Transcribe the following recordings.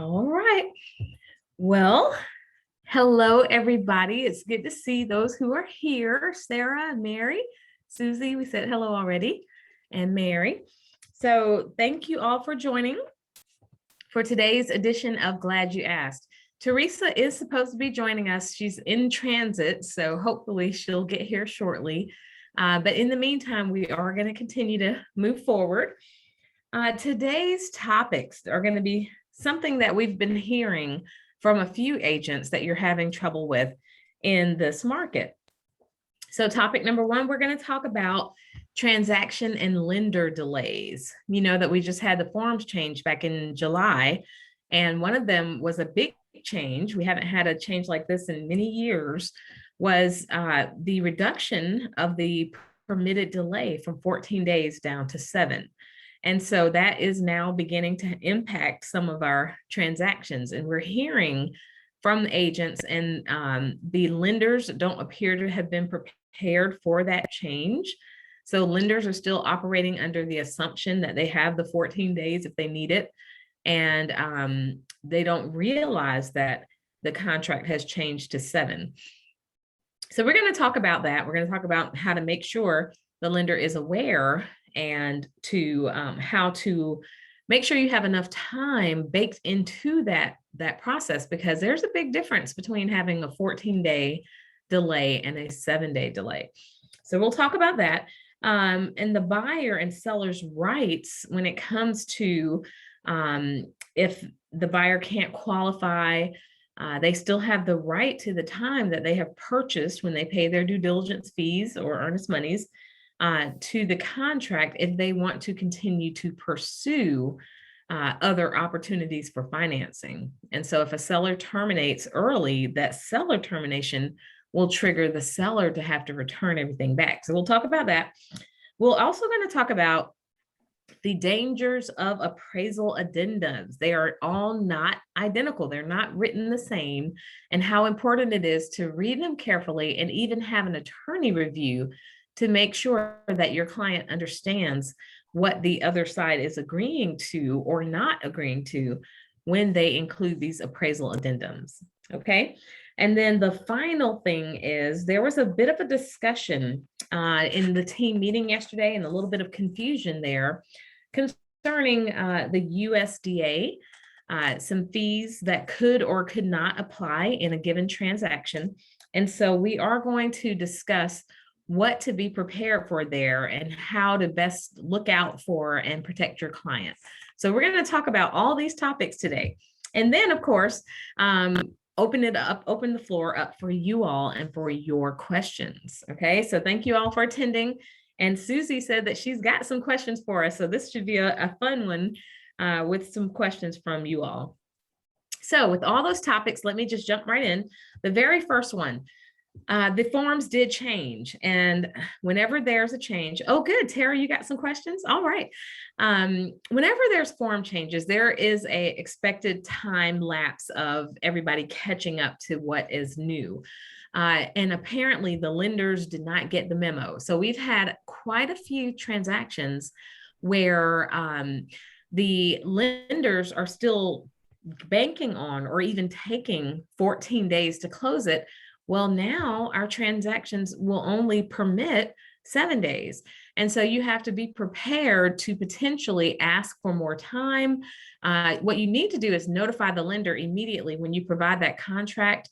All right. Well, hello, everybody. It's good to see those who are here. Sarah and Mary, Susie, we said hello already, and Mary. So thank you all for joining for today's edition of Glad You Asked. Teresa is supposed to be joining us. She's in transit, so hopefully she'll get here shortly. But in the meantime, we are going to continue to move forward. Today's topics are going to be something that we've been hearing from a few agents that you're having trouble with in this market. So topic number one, we're going to talk about transaction and lender delays. You know that we just had the forms change back in July, and one of them was a big change. We haven't had a change like this in many years, was the reduction of the permitted delay from 14 days down to 7. And so that is now beginning to impact some of our transactions. And we're hearing from agents, and the lenders don't appear to have been prepared for that change. So lenders are still operating under the assumption that they have the 14 days if they need it. And they don't realize that the contract has changed to 7. So we're going to talk about that. We're going to talk about how to make sure the lender is aware, and to how to make sure you have enough time baked into that process, because there's a big difference between having a 14-day delay and a 7-day delay. So we'll talk about that. And the buyer and seller's rights when it comes to if the buyer can't qualify, they still have the right to the time that they have purchased when they pay their due diligence fees or earnest monies to the contract if they want to continue to pursue other opportunities for financing. And so if a seller terminates early, that seller termination will trigger the seller to have to return everything back. So we'll talk about that. We're also going to talk about the dangers of appraisal addendums. They are all not identical. They're not written the same, and how important it is to read them carefully and even have an attorney review to make sure that your client understands what the other side is agreeing to or not agreeing to when they include these appraisal addendums. Okay. And then the final thing is there was a bit of a discussion in the team meeting yesterday, and a little bit of confusion there concerning the USDA, some fees that could or could not apply in a given transaction. And so we are going to discuss what to be prepared for there and how to best look out for and protect your client. So we're going to talk about all these topics today. And then, of course, open the floor up for you all and for your questions. Okay, so thank you all for attending. And Susie said that she's got some questions for us. So this should be a fun one with some questions from you all. So with all those topics, let me just jump right in. The very first one. The forms did change, and whenever there's a change, oh good, Tara, you got some questions? All right. Whenever there's form changes, there is a expected time lapse of everybody catching up to what is new. And apparently the lenders did not get the memo. So we've had quite a few transactions where the lenders are still banking on or even taking 14 days to close it. Well, now our transactions will only permit 7 days. And so you have to be prepared to potentially ask for more time. What you need to do is notify the lender immediately when you provide that contract.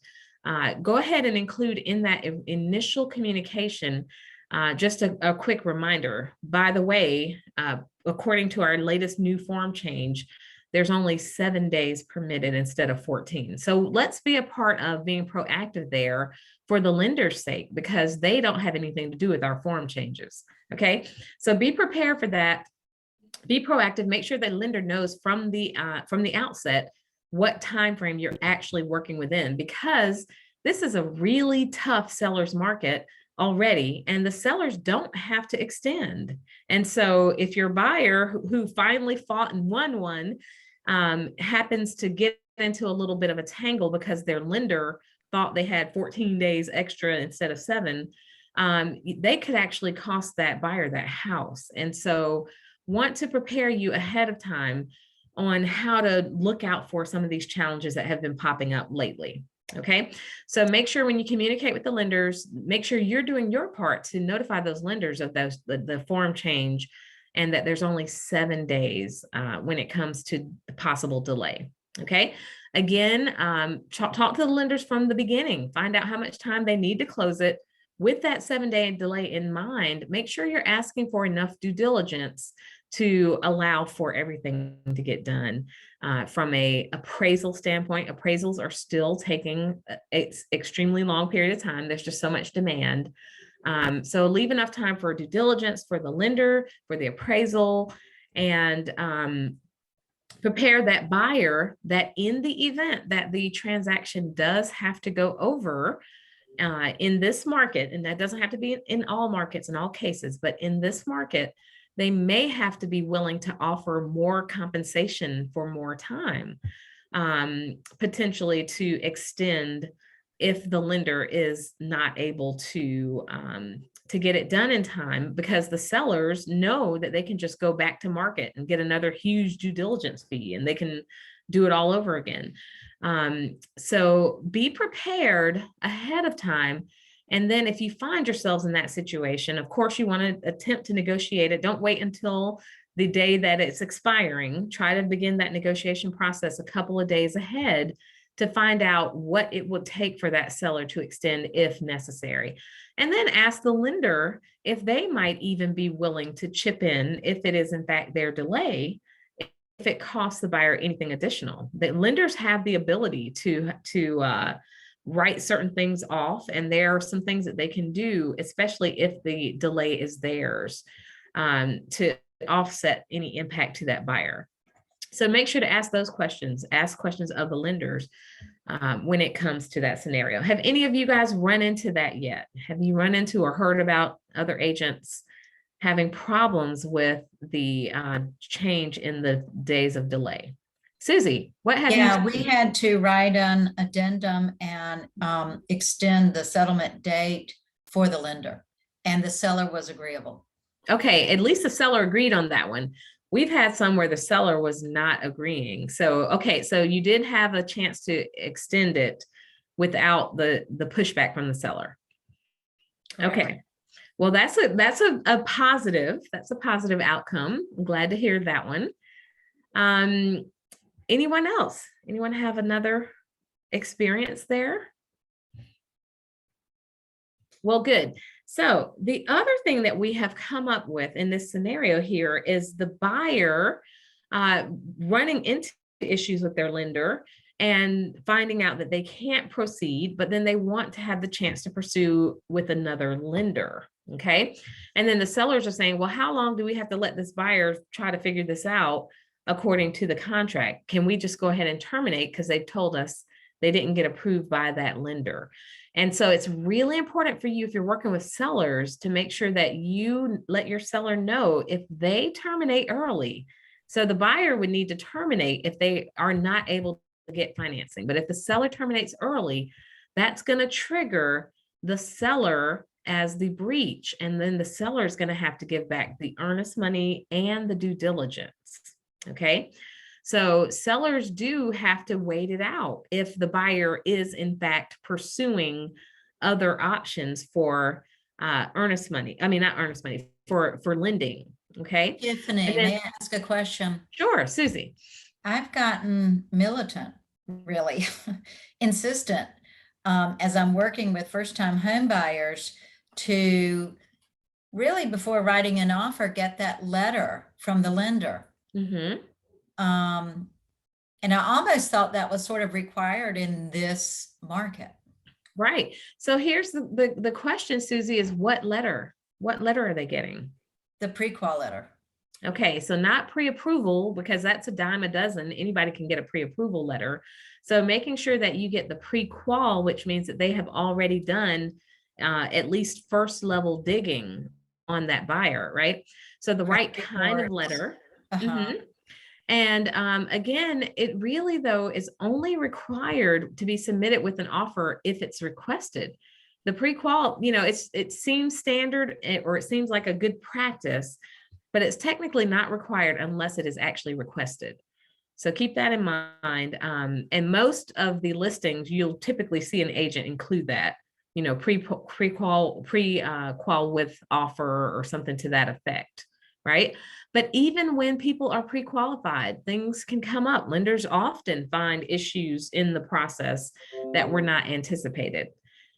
Go ahead and include in that initial communication just a quick reminder. By the way, according to our latest new form change, there's only 7 days permitted instead of 14. So let's be a part of being proactive there for the lender's sake, because they don't have anything to do with our form changes. Okay, so be prepared for that. Be proactive. Make sure the lender knows from the outset what time frame you're actually working within, because this is a really tough seller's market already, and the sellers don't have to extend. And so if your buyer who finally fought and won one happens to get into a little bit of a tangle because their lender thought they had 14 days extra instead of 7, they could actually cost that buyer that house. And so want to prepare you ahead of time on how to look out for some of these challenges that have been popping up lately. Okay, so make sure when you communicate with the lenders, make sure you're doing your part to notify those lenders of the form change, and that there's only 7 days when it comes to possible delay. Okay, again, talk to the lenders from the beginning, find out how much time they need to close it. With that 7-day delay in mind, make sure you're asking for enough due diligence to allow for everything to get done. From a appraisal standpoint, appraisals are still taking it's extremely long period of time. There's just so much demand. So leave enough time for due diligence, for the lender, for the appraisal, and prepare that buyer that in the event that the transaction does have to go over in this market, and that doesn't have to be in all markets, in all cases, but in this market, they may have to be willing to offer more compensation for more time, potentially to extend if the lender is not able to get it done in time, because the sellers know that they can just go back to market and get another huge due diligence fee, and they can do it all over again. So be prepared ahead of time. And then if you find yourselves in that situation, of course, you want to attempt to negotiate it. Don't wait until the day that it's expiring. Try to begin that negotiation process a couple of days ahead to find out what it would take for that seller to extend if necessary. And then ask the lender if they might even be willing to chip in if it is in fact their delay, if it costs the buyer anything additional. The lenders have the ability to write certain things off, and there are some things that they can do, especially if the delay is theirs, to offset any impact to that buyer. So make sure to ask those questions, ask questions of the lenders when it comes to that scenario. Have any of you guys run into that yet? Have you run into or heard about other agents having problems with the change in the days of delay? Susie, what have you? Yeah, we had to write an addendum and extend the settlement date for the lender, and the seller was agreeable. Okay, at least the seller agreed on that one. We've had some where the seller was not agreeing. So, okay, so you did have a chance to extend it without the pushback from the seller. Okay. Well, that's a positive. That's a positive outcome. I'm glad to hear that one. Anyone else? Anyone have another experience there? Well, good. So the other thing that we have come up with in this scenario here is the buyer running into issues with their lender and finding out that they can't proceed, but then they want to have the chance to pursue with another lender. Okay. And then the sellers are saying, well, how long do we have to let this buyer try to figure this out according to the contract? Can we just go ahead and terminate because they've told us they didn't get approved by that lender? And so it's really important for you, if you're working with sellers, to make sure that you let your seller know if they terminate early. So the buyer would need to terminate if they are not able to get financing. But if the seller terminates early, that's going to trigger the seller as the breach. And then the seller is going to have to give back the earnest money and the due diligence. Okay. So sellers do have to wait it out if the buyer is in fact pursuing other options for earnest money. I mean, not earnest money, for lending. Okay. Tiffany, then, may I ask a question? Sure, Susie. I've gotten militant, really insistent, as I'm working with first-time home buyers, to really, before writing an offer, get that letter from the lender. Mm-hmm. And I almost thought that was sort of required in this market. Right. So here's the question, Susie, is what letter? What letter are they getting? The pre-qual letter. Okay, so not pre-approval, because that's a dime a dozen. Anybody can get a pre-approval letter. So making sure that you get the pre-qual, which means that they have already done at least first level digging on that buyer, right? So the right kind of letter. Mm-hmm. And again, it really, though, is only required to be submitted with an offer if it's requested. The pre-qual, you know, it seems standard, or it seems like a good practice, but it's technically not required unless it is actually requested. So keep that in mind. And most of the listings, you'll typically see an agent include that, pre-qual with offer or something to that effect, right? But even when people are pre-qualified, things can come up. Lenders often find issues in the process that were not anticipated.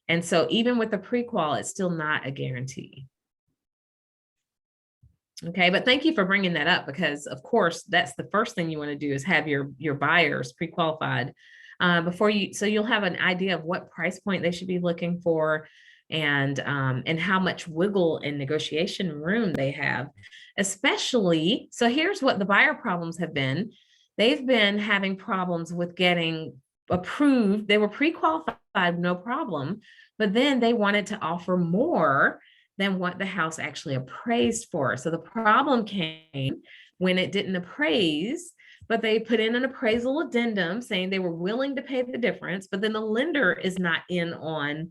And so even with the pre-qual, it's still not a guarantee. Okay, but thank you for bringing that up, because of course that's the first thing you want to do is have your buyers pre-qualified before you, so you'll have an idea of what price point they should be looking for, and how much wiggle and negotiation room they have. Especially, so here's what the buyer problems have been. They've been having problems with getting approved. They were pre-qualified, no problem, but then they wanted to offer more than what the house actually appraised for. So the problem came when it didn't appraise, but they put in an appraisal addendum saying they were willing to pay the difference, but then the lender is not in on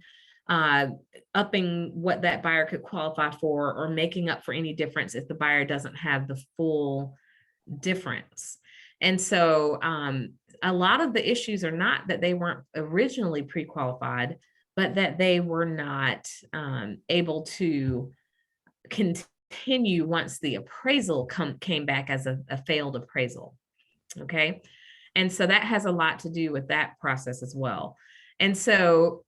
upping what that buyer could qualify for, or making up for any difference if the buyer doesn't have the full difference. And so a lot of the issues are not that they weren't originally pre-qualified, but that they were not able to continue once the appraisal came back as a failed appraisal. Okay. And so that has a lot to do with that process as well. And so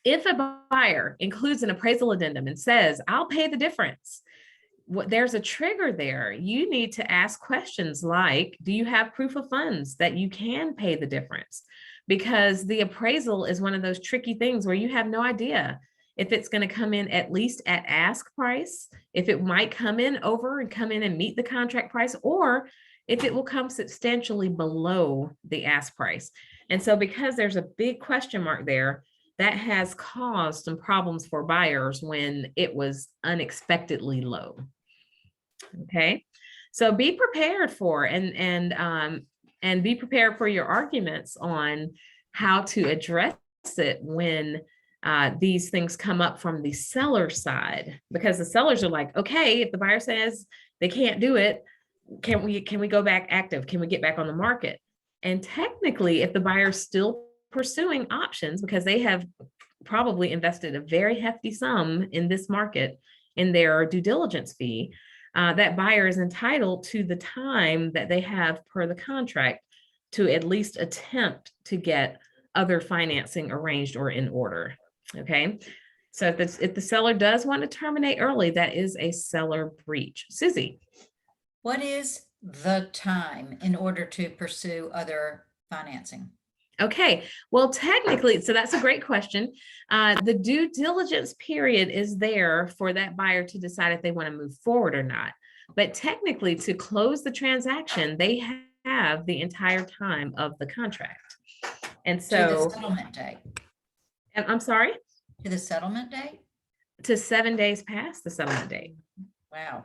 if a buyer includes an appraisal addendum and says, I'll pay the difference, there's a trigger there. You need to ask questions like, do you have proof of funds that you can pay the difference? Because the appraisal is one of those tricky things where you have no idea if it's going to come in at least at ask price, if it might come in over and come in and meet the contract price, or if it will come substantially below the ask price. And so because there's a big question mark there, that has caused some problems for buyers when it was unexpectedly low. Okay, so be prepared for and be prepared for your arguments on how to address it when these things come up from the seller side, because the sellers are like, okay, if the buyer says they can't do it, can we go back active? Can we get back on the market? And technically, if the buyer is still pursuing options, because they have probably invested a very hefty sum in this market in their due diligence fee, that buyer is entitled to the time that they have per the contract to at least attempt to get other financing arranged or in order. Okay, so if the seller does want to terminate early, that is a seller breach. Susie, What is the time in order to pursue other financing? okay, well, technically, so that's a great question. The due diligence period is there for that buyer to decide if they want to move forward or not. But technically, to close the transaction, they have the entire time of the contract. And To so, the settlement date? I'm sorry, To the settlement date? to 7 days past the settlement date. Wow.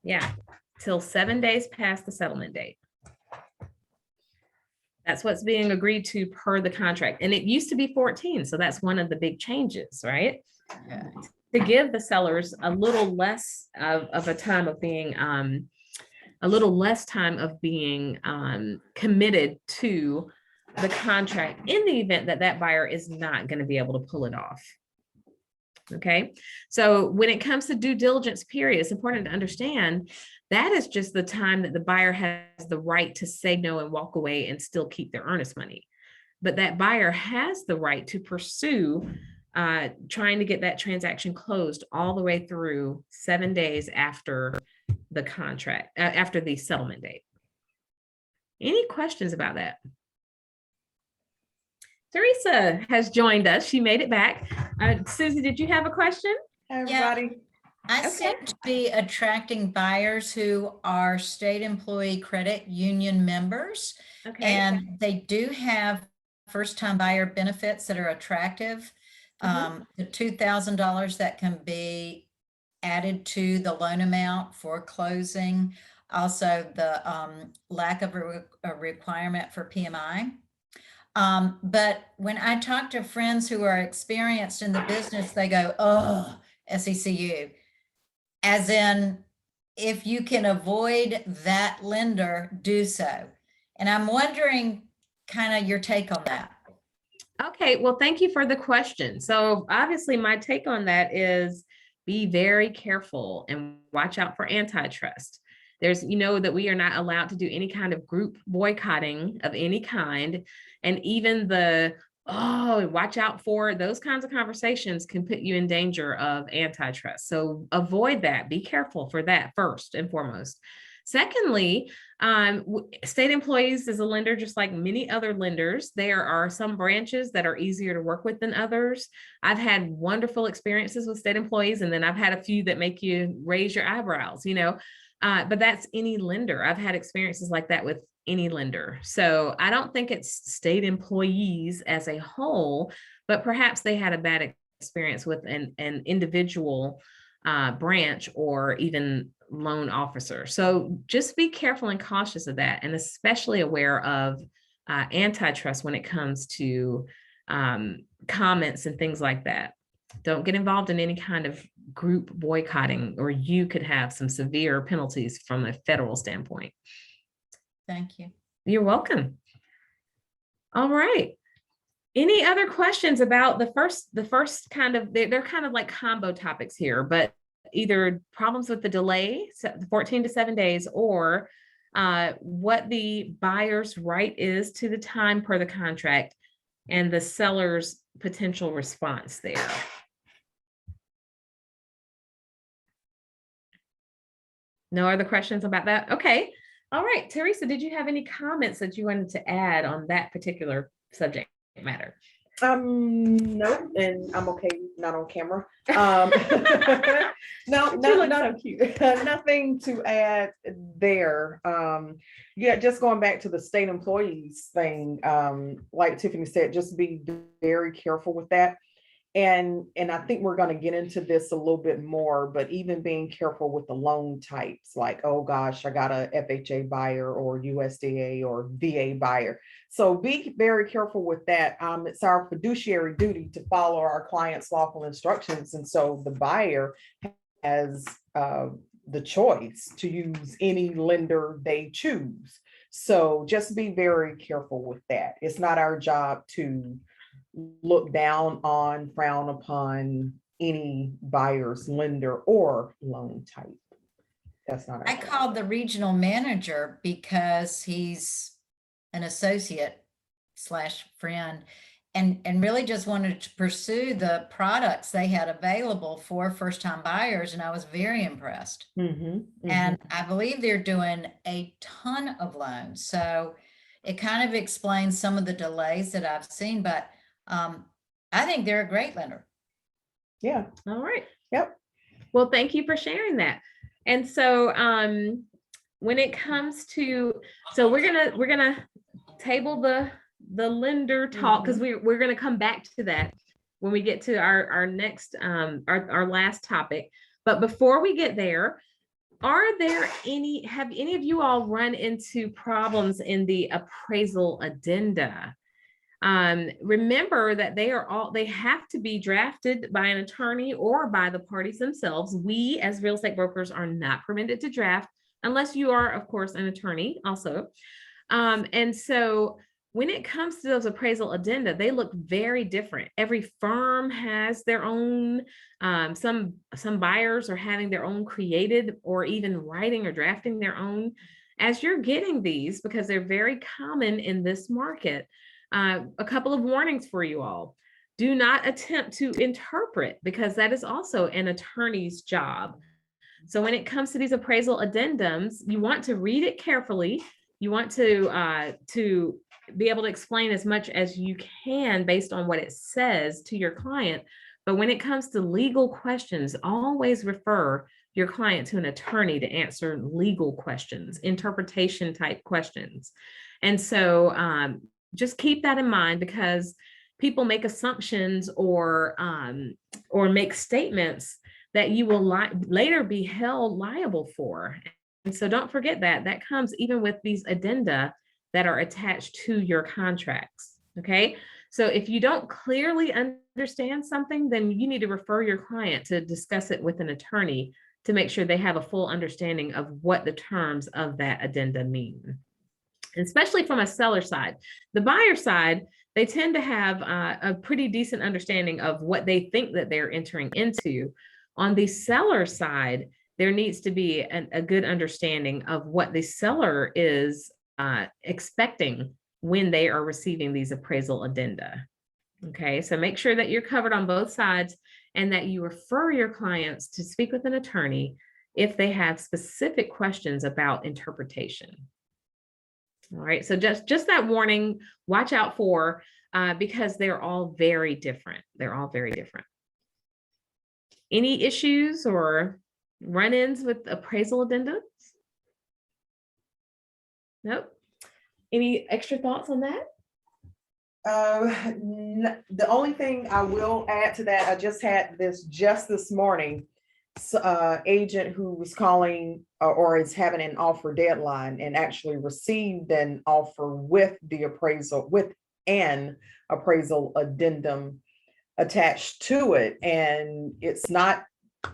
Yeah, till 7 days past the settlement date. That's what's being agreed to per the contract. And it used to be 14. So that's one of the big changes, right? Okay. To give the sellers a little less of a time of being, committed to the contract in the event that that buyer is not going to be able to pull it off. Okay. So when it comes to due diligence period, it's important to understand that is just the time that the buyer has the right to say no and walk away and still keep their earnest money. But that buyer has the right to pursue trying to get that transaction closed all the way through 7 days after the contract, after the settlement date. Any questions about that? Teresa has joined us. She made it back. Susie, did you have a question? Hi, everybody. I Okay. seem to be attracting buyers who are state employee credit union members, Okay. and they do have first-time buyer benefits that are attractive. The $2,000 that can be added to the loan amount for closing. Also, the lack of a requirement for PMI. But when I talk to friends who are experienced in the business, they go, oh, SECU. As in, if you can avoid that lender, do so. And I'm wondering kind of your take on that. Okay, well, thank you for the question. So obviously my take on that is be very careful and watch out for antitrust. There's, that we are not allowed to do any kind of group boycotting of any kind. And even watch out for those kinds of conversations can put you in danger of antitrust. So avoid that. Be careful for that first and foremost. Secondly, state employees is a lender, just like many other lenders. There are some branches that are easier to work with than others. I've had wonderful experiences with state employees, and then I've had a few that make you raise your eyebrows, but that's any lender. I've had experiences like that with any lender. So I don't think it's state employees as a whole, but perhaps they had a bad experience with an individual branch or even loan officer. So just be careful and cautious of that, and especially aware of antitrust when it comes to comments and things like that. Don't get involved in any kind of group boycotting, or you could have some severe penalties from a federal standpoint. Thank you. You're welcome. All right. Any other questions about the first kind of, they're kind of like combo topics here, but either problems with the delay, 14 to 7 days, or what the buyer's right is to the time per the contract and the seller's potential response there. No other questions about that? Okay. All right. Teresa, did you have any comments that you wanted to add on that particular subject matter? No, and I'm okay, not on camera. No, So cute. Nothing to add there. Yeah, just going back to the state employees thing, like Tiffany said, just be very careful with that. And I think we're going to get into this a little bit more, but even being careful with the loan types, like, oh gosh, I got a FHA buyer or USDA or VA buyer. So be very careful with that. It's our fiduciary duty to follow our clients' lawful instructions. And so the buyer has the choice to use any lender they choose. So just be very careful with that. It's not our job to look down on, frown upon any buyer's lender or loan type. That's not. I called the regional manager because he's an associate / friend, and really just wanted to pursue the products they had available for first-time buyers, and I was very impressed. And I believe they're doing a ton of loans, so it kind of explains some of the delays that I've seen, but I think they're a great lender. Yeah. All right. Yep. Well, thank you for sharing that. And so when it comes to, so we're gonna table the lender talk, because we're gonna come back to that when we get to our next our last topic. But before we get there, have any of you all run into problems in the appraisal addenda? Remember that they have to be drafted by an attorney or by the parties themselves. We as real estate brokers are not permitted to draft unless you are, of course, an attorney also. And so when it comes to those appraisal addenda, they look very different. Every firm has their own. Some buyers are having their own created, or even writing or drafting their own. As you're getting these, because they're very common in this market, a couple of warnings for you all. Do not attempt to interpret, because that is also an attorney's job. So when it comes to these appraisal addendums, you want to read it carefully. You want to be able to explain as much as you can based on what it says to your client. But when it comes to legal questions, always refer your client to an attorney to answer legal questions, interpretation type questions. And so just keep that in mind, because people make assumptions or make statements that you will later be held liable for. And so don't forget that comes even with these addenda that are attached to your contracts. Okay. So if you don't clearly understand something, then you need to refer your client to discuss it with an attorney to make sure they have a full understanding of what the terms of that addenda mean. especially from a seller side. The buyer side, they tend to have a pretty decent understanding of what they think that they're entering into. On the seller side, there needs to be a good understanding of what the seller is expecting when they are receiving these appraisal addenda. Okay, so make sure that you're covered on both sides and that you refer your clients to speak with an attorney if they have specific questions about interpretation. All right, so just that warning, watch out for, because they're all very different. They're all very different. Any issues or run-ins with appraisal addendas? Nope. Any extra thoughts on that? The only thing I will add to that, I just had this just this morning. Agent who was calling or is having an offer deadline and actually received an offer with the appraisal, with an appraisal addendum attached to it, and it's not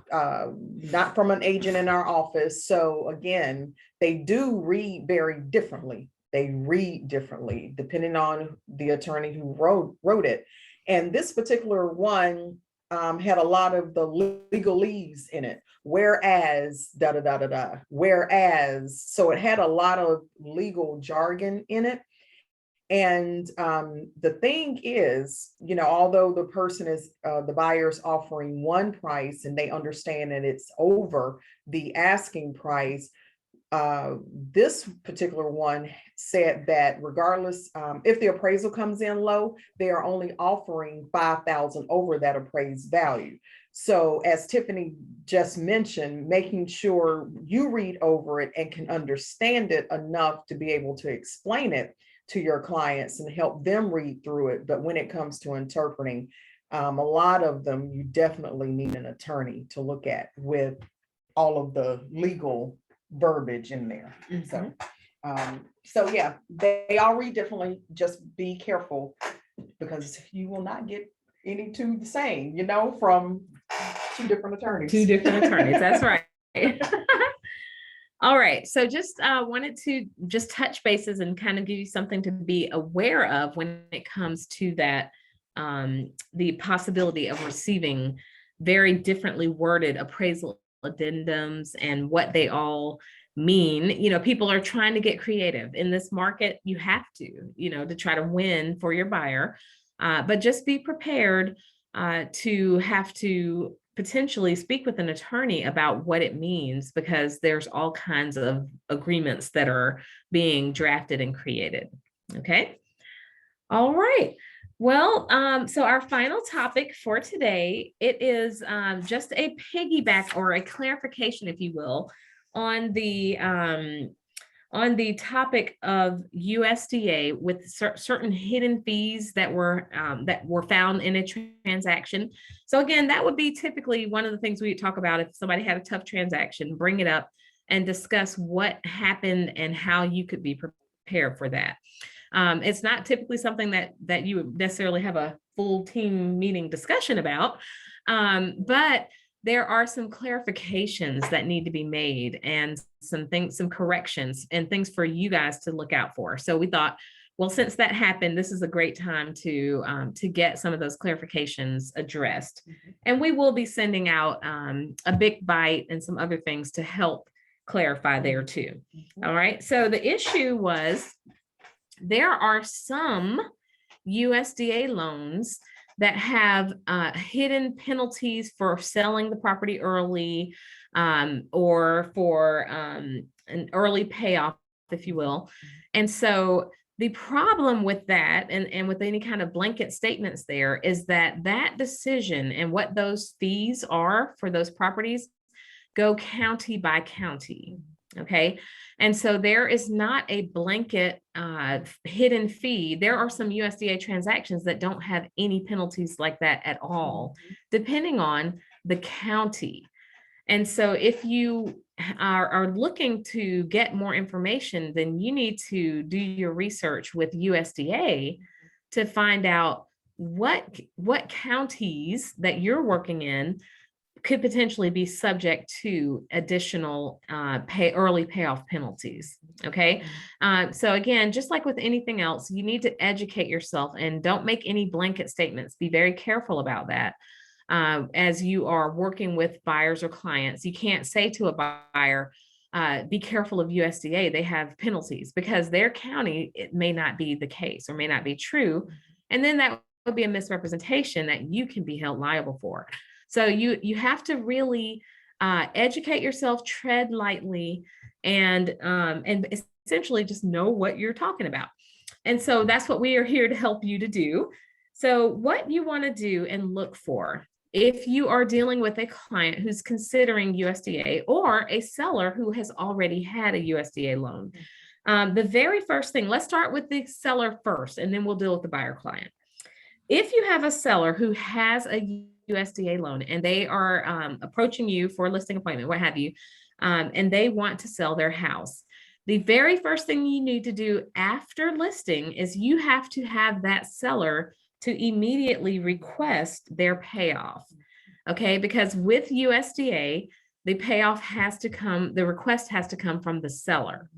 from an agent in our office. So again, they do read very differently. They read differently depending on the attorney who wrote it. And this particular one had a lot of the legalese in it, whereas whereas, so it had a lot of legal jargon in it. And the thing is, you know, although the person is, the buyer's offering one price and they understand that it's over the asking price, this particular one said that regardless, if the appraisal comes in low, they are only offering $5,000 over that appraised value. So as Tiffany just mentioned, making sure you read over it and can understand it enough to be able to explain it to your clients and help them read through it. But when it comes to interpreting, a lot of them, you definitely need an attorney to look at with all of the legal verbiage in there. So yeah, they all read differently. Just be careful, because you will not get any two the same, you know, from two different attorneys. Two different attorneys, that's right. All right, so just wanted to just touch bases and kind of give you something to be aware of when it comes to that, the possibility of receiving very differently worded appraisal addendums and what they all mean. You know, people are trying to get creative in this market. You have to, you know, to try to win for your buyer, but just be prepared to have to potentially speak with an attorney about what it means, because there's all kinds of agreements that are being drafted and created. Okay. All right. Well, so our final topic for today, it is just a piggyback or a clarification, if you will, on the topic of USDA with certain hidden fees that were found in a transaction. So again, that would be typically one of the things we talk about if somebody had a tough transaction, bring it up and discuss what happened and how you could be prepared for that. It's not typically something that you would necessarily have a full team meeting discussion about, but there are some clarifications that need to be made and some corrections and things for you guys to look out for. So we thought, well, since that happened, this is a great time to get some of those clarifications addressed. And we will be sending out a big bite and some other things to help clarify there too. All right. So the issue was there are some USDA loans that have hidden penalties for selling the property early, or for an early payoff, if you will. And so the problem with that, and with any kind of blanket statements there, is that decision and what those fees are for those properties go county by county. Okay. And so there is not a blanket hidden fee. There are some USDA transactions that don't have any penalties like that at all, depending on the county. And so if you are looking to get more information, then you need to do your research with USDA to find out what counties that you're working in could potentially be subject to additional early payoff penalties. Okay. So again, just like with anything else, you need to educate yourself and don't make any blanket statements. Be very careful about that. As you are working with buyers or clients, you can't say to a buyer, be careful of USDA, they have penalties, because their county, it may not be the case or may not be true. And then that would be a misrepresentation that you can be held liable for. So you have to really educate yourself, tread lightly, and essentially just know what you're talking about. And so that's what we are here to help you to do. So what you want to do and look for, if you are dealing with a client who's considering USDA or a seller who has already had a USDA loan, the very first thing, let's start with the seller first, and then we'll deal with the buyer client. If you have a seller who has a USDA loan and they are approaching you for a listing appointment, what have you, and they want to sell their house, the very first thing you need to do after listing is you have to have that seller to immediately request their payoff. Okay, because with USDA, the payoff has to come, the request has to come from the seller.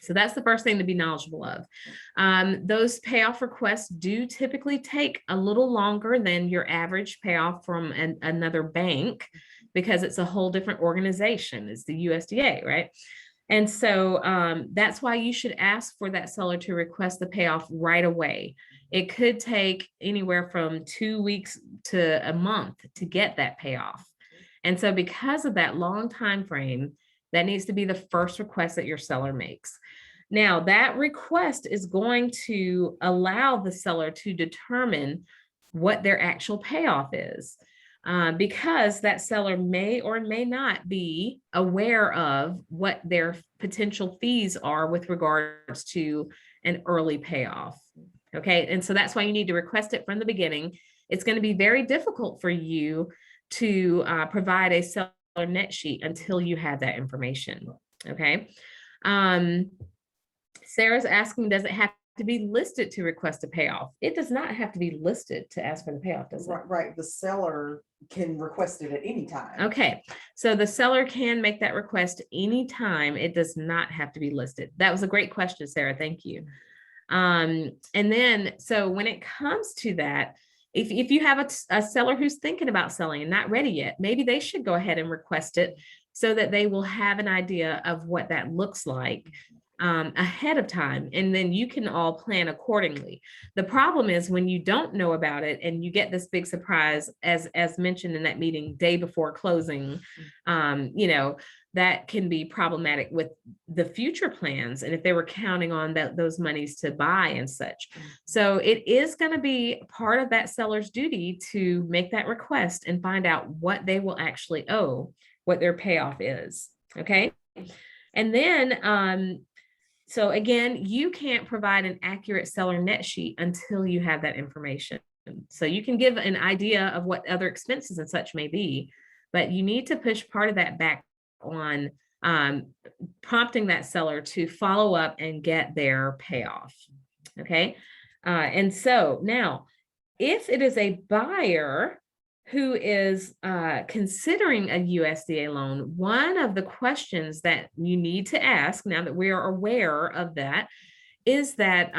So that's the first thing to be knowledgeable of. Those payoff requests do typically take a little longer than your average payoff from another bank, because it's a whole different organization. It's the USDA, right? And so that's why you should ask for that seller to request the payoff right away. It could take anywhere from 2 weeks to a month to get that payoff. And so because of that long time frame, that needs to be the first request that your seller makes. Now, that request is going to allow the seller to determine what their actual payoff is, because that seller may or may not be aware of what their potential fees are with regards to an early payoff. Okay, and so that's why you need to request it from the beginning. It's going to be very difficult for you to provide a seller net sheet until you have that information. Okay. Sarah's asking, does it have to be listed to request a payoff? It does not have to be listed to ask for the payoff, does it? Right. The seller can request it at any time. Okay. So the seller can make that request anytime. It does not have to be listed. That was a great question, Sarah. Thank you. And then, so when it comes to that, if you have a seller who's thinking about selling and not ready yet, maybe they should go ahead and request it so that they will have an idea of what that looks like ahead of time. And then you can all plan accordingly. The problem is when you don't know about it and you get this big surprise, as mentioned in that meeting, day before closing, that can be problematic with the future plans. And if they were counting on those monies to buy and such. So it is going to be part of that seller's duty to make that request and find out what they will actually owe, what their payoff is. Okay. And then, so again, you can't provide an accurate seller net sheet until you have that information. So you can give an idea of what other expenses and such may be, but you need to push part of that back on prompting that seller to follow up and get their payoff. Okay. And so now, if it is a buyer who is considering a USDA loan, one of the questions that you need to ask, now that we are aware of that, is that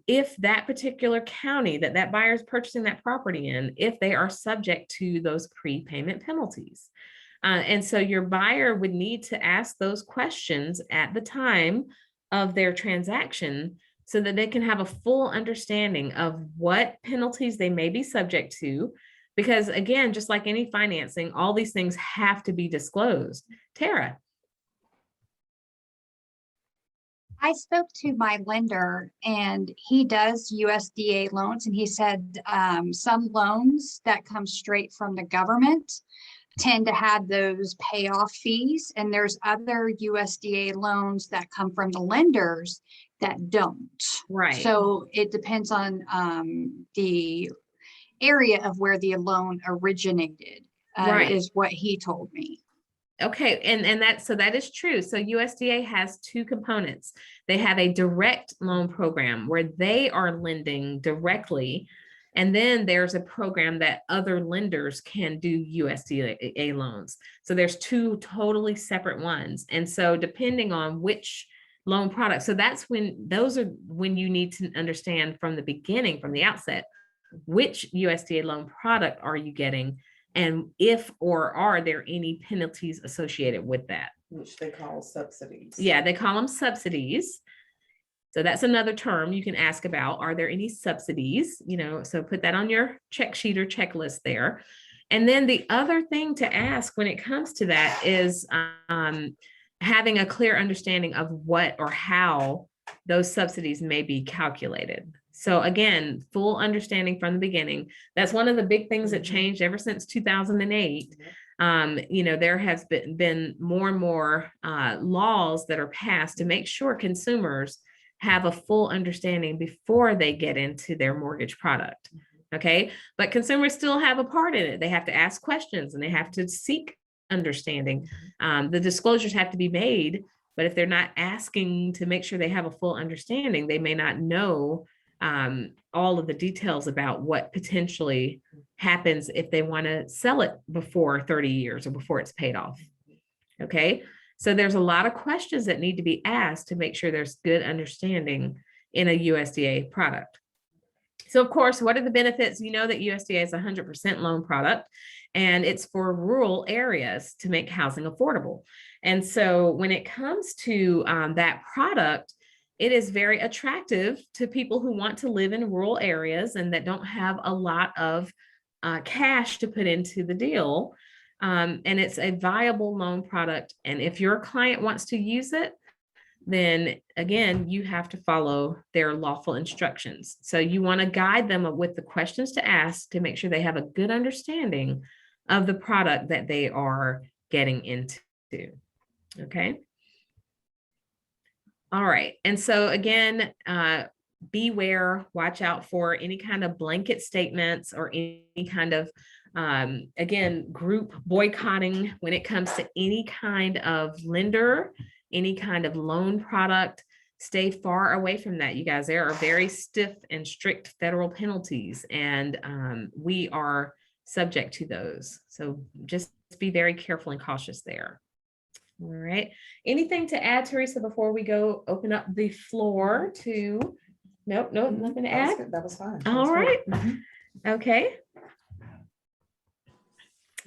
if that particular county that buyer is purchasing that property in, if they are subject to those prepayment penalties. And so your buyer would need to ask those questions at the time of their transaction so that they can have a full understanding of what penalties they may be subject to. Because again, just like any financing, all these things have to be disclosed. Tara. I spoke to my lender and he does USDA loans, and he said some loans that come straight from the government tend to have those payoff fees, and there's other USDA loans that come from the lenders that don't. Right. So it depends on the area of where the loan originated, Right. is what he told me. Okay, and that is true. So USDA has two components. They have a direct loan program where they are lending directly And then there's a program that other lenders can do USDA loans. So there's two totally separate ones. And so depending on which loan product, so those are when you need to understand from the beginning, from the outset, which USDA loan product are you getting? And if or are there any penalties associated with that? Which they call subsidies. Yeah, they call them subsidies. So that's another term you can ask about. Are there any subsidies? So put that on your check sheet or checklist there. And then the other thing to ask when it comes to that is having a clear understanding of what or how those subsidies may be calculated. So again, full understanding from the beginning. That's one of the big things that changed ever since 2008. There has been more and more laws that are passed to make sure consumers have a full understanding before they get into their mortgage product. Okay. But consumers still have a part in it. They have to ask questions and they have to seek understanding. The disclosures have to be made, but if they're not asking to make sure they have a full understanding, they may not know all of the details about what potentially happens if they want to sell it before 30 years or before it's paid off. Okay. So there's a lot of questions that need to be asked to make sure there's good understanding in a USDA product. So of course, what are the benefits? You know that USDA is 100% loan product and it's for rural areas to make housing affordable. And so when it comes to that product, it is very attractive to people who want to live in rural areas and that don't have a lot of cash to put into the deal. And it's a viable loan product. And if your client wants to use it, then again, you have to follow their lawful instructions. So you want to guide them with the questions to ask to make sure they have a good understanding of the product that they are getting into. Okay. All right. And so again, beware, watch out for any kind of blanket statements or any kind of again, group boycotting when it comes to any kind of lender, any kind of loan product. Stay far away from that, you guys. There are very stiff and strict federal penalties, and we are subject to those. So just be very careful and cautious there. All right. Anything to add, Teresa, before we go open up the floor to? Nope, nothing to add. That was fine. All right. Okay.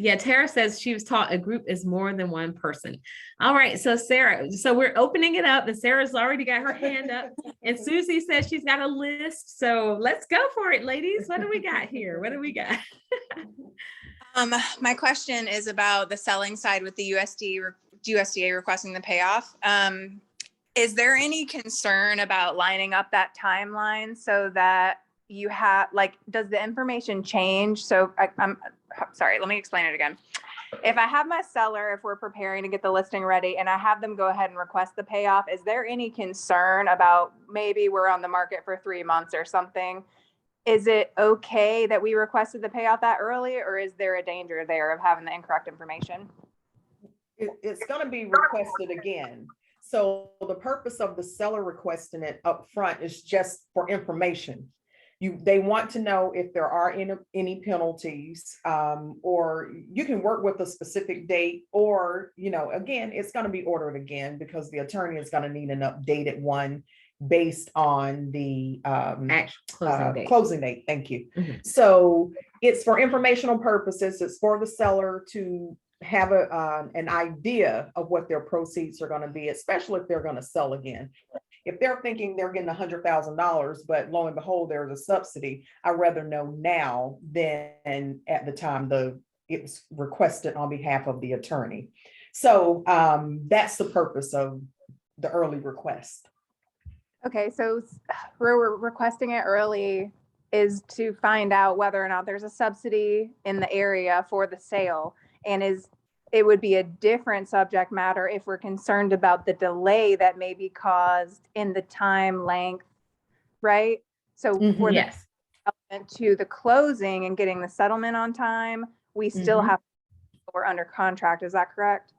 Yeah, Tara says she was taught a group is more than one person. All right, so Sarah, so we're opening it up and Sarah's already got her hand up and Susie says she's got a list. So let's go for it, ladies. What do we got here? What do we got? My question is about the selling side with the USDA requesting the payoff. Is there any concern about lining up that timeline so that you have, does the information change? So I'm sorry, let me explain it again. If I have my seller, if we're preparing to get the listing ready and I have them go ahead and request the payoff, is there any concern about maybe we're on the market for 3 months or something? Is it okay that we requested the payoff that early, or is there a danger there of having the incorrect information? It's going to be requested again. So the purpose of the seller requesting it up front is just for information. They want to know if there are any penalties, or you can work with a specific date, or, again, it's going to be ordered again because the attorney is going to need an updated one based on the closing date. Thank you. Mm-hmm. So it's for informational purposes. It's for the seller to have an idea of what their proceeds are going to be, especially if they're going to sell again. If they're thinking they're getting $100,000, but lo and behold, there's a subsidy, I'd rather know now than at the time it was requested on behalf of the attorney. So that's the purpose of the early request. Okay, so we're requesting it early is to find out whether or not there's a subsidy in the area for the sale, and it would be a different subject matter if we're concerned about the delay that may be caused in the time length, right? So for the settlement to the closing and getting the settlement on time, we still have, we're under contract. Is that correct?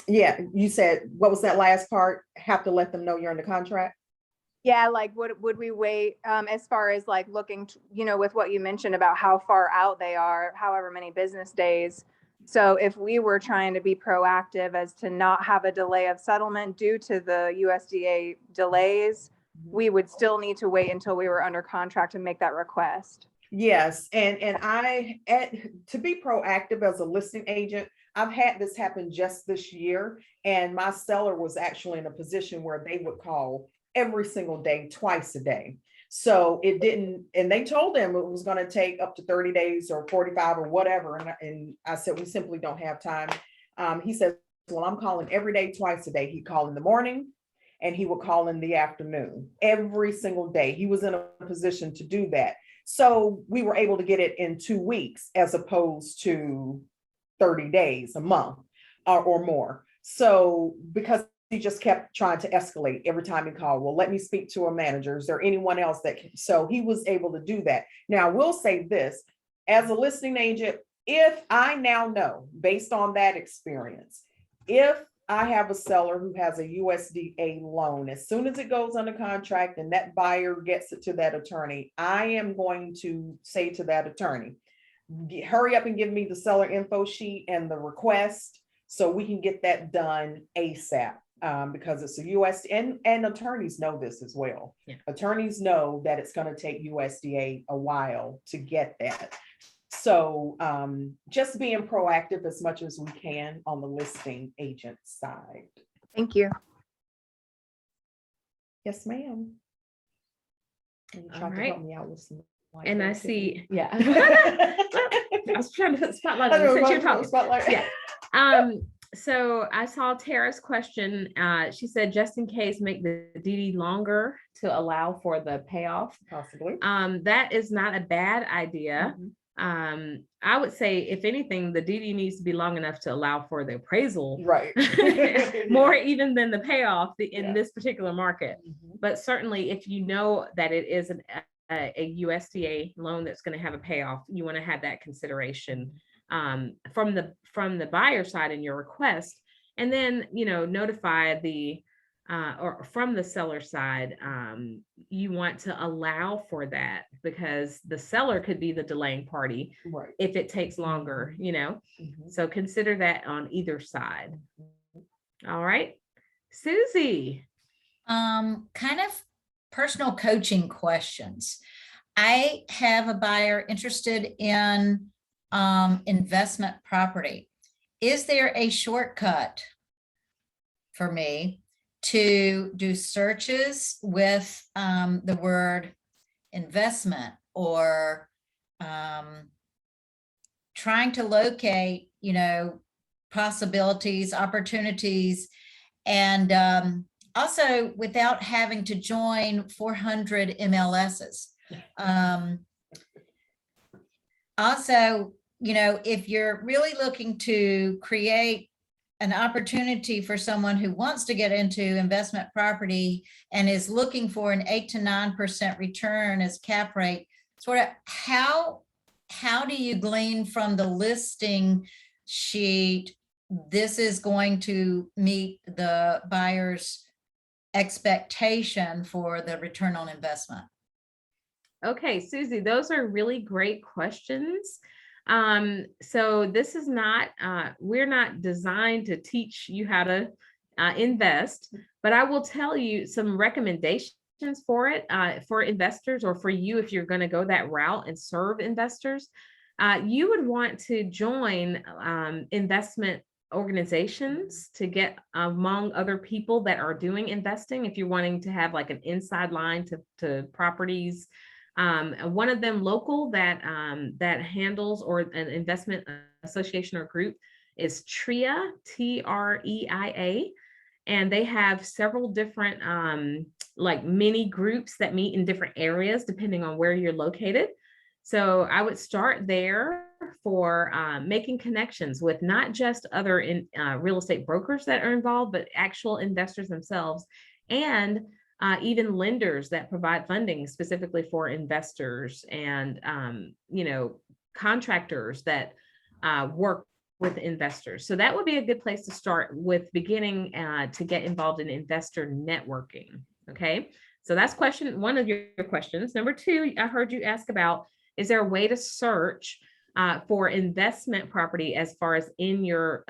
Yeah, you said, what was that last part? Have to let them know you're under contract? Yeah, like would we wait as far as like looking, with what you mentioned about how far out they are, however many business days. So if we were trying to be proactive as to not have a delay of settlement due to the USDA delays, we would still need to wait until we were under contract to make that request. Yes, and to be proactive as a listing agent, I've had this happen just this year, and my seller was actually in a position where they would call every single day, twice a day. So it didn't, and they told them it was going to take up to 30 days or 45 or whatever. And I said, we simply don't have time. He said, well, I'm calling every day, twice a day. He'd call in the morning and he would call in the afternoon every single day. He was in a position to do that. So we were able to get it in 2 weeks as opposed to 30 days, a month or more. So because he just kept trying to escalate every time he called, well, let me speak to a manager. Is there anyone else that can? So he was able to do that. Now, I will say this, as a listing agent, if I now know, based on that experience, if I have a seller who has a USDA loan, as soon as it goes under contract and that buyer gets it to that attorney, I am going to say to that attorney, hurry up and give me the seller info sheet and the request so we can get that done ASAP. Because it's a USDA, and attorneys know this as well. Yeah. Attorneys know that it's going to take USDA a while to get that. So just being proactive as much as we can on the listing agent side. Thank you. Yes, ma'am. And you All tried to right. help me out with some. And I see, yeah. I I was trying to put the spotlight on you since you're talking. Spotlight. Yeah. So I saw Tara's question. She said, just in case, make the DD longer to allow for the payoff. Possibly. That is not a bad idea. I would say, if anything, the DD needs to be long enough to allow for the appraisal Right. more even than the payoff in Yeah. this particular market. But certainly, if you know that it is a USDA loan that's going to have a payoff, you want to have that consideration from the buyer side in your request, and then notify the or from the seller side, you want to allow for that, because the seller could be the delaying party Right. if it takes longer, so consider that on either side. All right, Susie. Kind of personal coaching questions. I have a buyer interested in investment property. Is there a shortcut for me to do searches with the word investment, or trying to locate, possibilities, opportunities, and also without having to join 400 MLSs? Also, if you're really looking to create an opportunity for someone who wants to get into investment property and is looking for an 8 to 9% return as cap rate, sort of how do you glean from the listing sheet this is going to meet the buyer's expectation for the return on investment? Okay, Susie, those are really great questions. So this is not, we're not designed to teach you how to invest, but I will tell you some recommendations for it, for investors, or for you if you're going to go that route and serve investors. You would want to join investment organizations to get among other people that are doing investing if you're wanting to have like an inside line to properties. One of them local that handles, or an investment association or group, is TREIA, TREIA, and they have several different like mini groups that meet in different areas depending on where you're located. So I would start there for making connections with not just other real estate brokers that are involved, but actual investors themselves, and even lenders that provide funding specifically for investors, and contractors that work with investors. So that would be a good place to start with, beginning to get involved in investor networking. Okay, So that's one of your questions. Number two, I heard you ask about, is there a way to search for investment property as far as in your